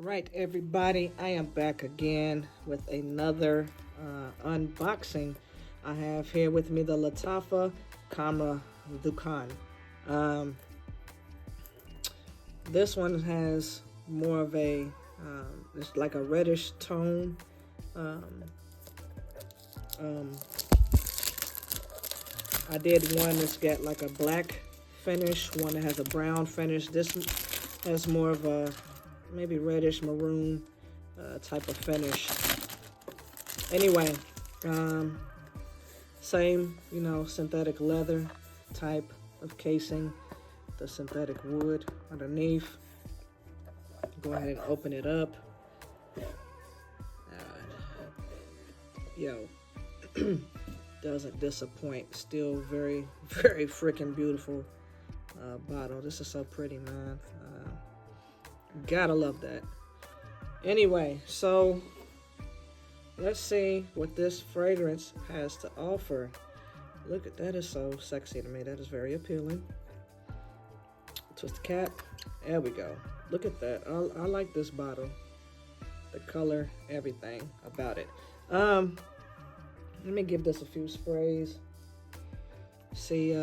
Right, everybody, I am back again with another unboxing. I have here with me the Lattafa Khamrah Dukhan. Um, this one has more of a, it's like a reddish tone. Um, um, I did one that's got like a black finish, one that has a brown finish. This has more of a maybe reddish maroon type of finish. Anyway, same, synthetic leather type of casing, the synthetic wood underneath. Go ahead and open it up. Yo, doesn't disappoint. Still very, very freaking beautiful bottle. This is so pretty, man. Gotta love that. Anyway, so let's see what this fragrance has to offer. Look at that, is so sexy to me. That is very appealing. Twist the cap. There we go. Look at that. I like this bottle. The color, everything about it. Let me give this a few sprays. See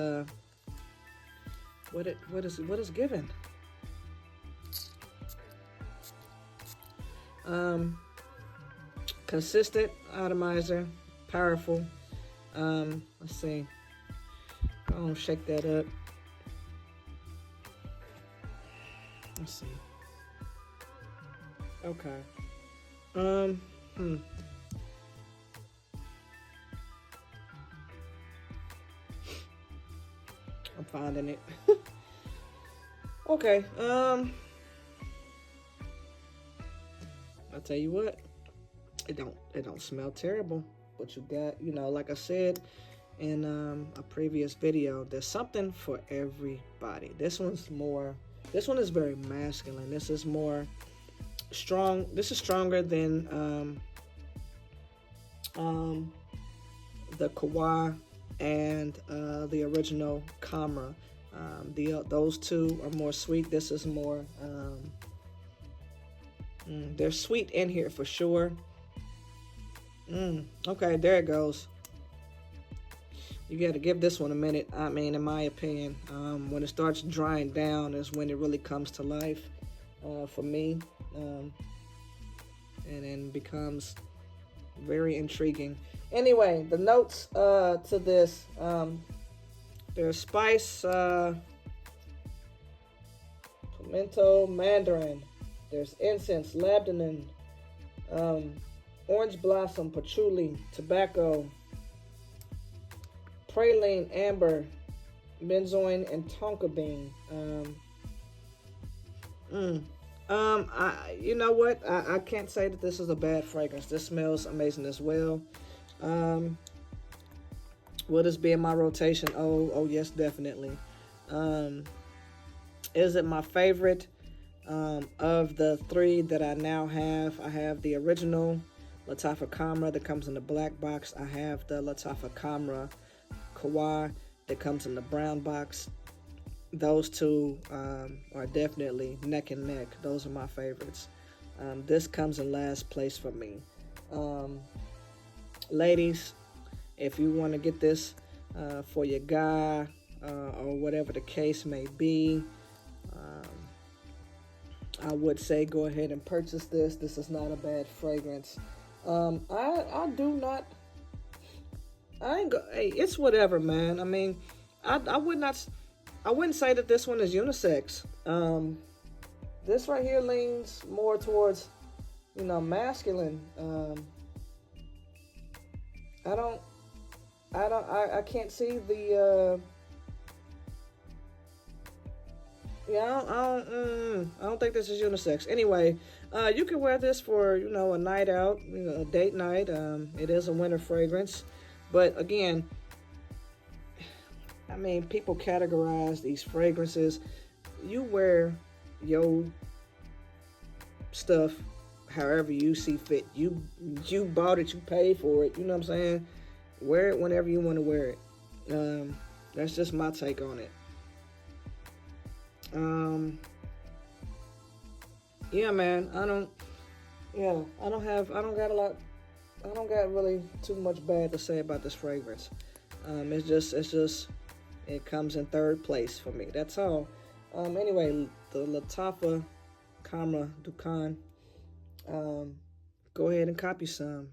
what is given. Consistent atomizer, powerful. Let's see. Go on, shake that up. Let's see. Okay. I'm finding it. Okay. I'll tell you what, it don't smell terrible, but you got, like I said in a previous video, there's something for everybody. This one is very masculine. This is more strong. This is stronger than the Kawhi and the original Khamrah. Those two are more sweet. This is more there's sweet in here for sure. Okay, there it goes. You got to give this one a minute. I mean, in my opinion, when it starts drying down is when it really comes to life for me, and then becomes very intriguing. Anyway, the notes to this, there's spice, pimento, mandarin. There's incense, labdanum, orange blossom, patchouli, tobacco, praline, amber, benzoin, and tonka bean. You know what? I can't say that this is a bad fragrance. This smells amazing as well. Will this be in my rotation? Oh yes, definitely. Is it my favorite? Of the three that I now have, I have the original Lattafa Khamrah that comes in the black box. I have the Lattafa Khamrah Kawhi that comes in the brown box. Those two are definitely neck and neck. Those are my favorites. This comes in last place for me. Ladies, if you want to get this for your guy or whatever the case may be, I would say go ahead and purchase this. This is not a bad fragrance. Hey, it's whatever, man. I mean, I wouldn't say that this one is unisex. This right here leans more towards, masculine. I can't see the, I don't think this is unisex. Anyway, you can wear this for, a night out, a date night. It is a winter fragrance. But again, I mean, people categorize these fragrances. You wear your stuff however you see fit. You bought it, you paid for it. You know what I'm saying? Wear it whenever you want to wear it. That's just my take on it. yeah, man, I don't I don't got really too much bad to say about this fragrance. It's just, it comes in third place for me. That's all. Anyway, the Lattafa Khamrah Dukhan. Go ahead and copy some.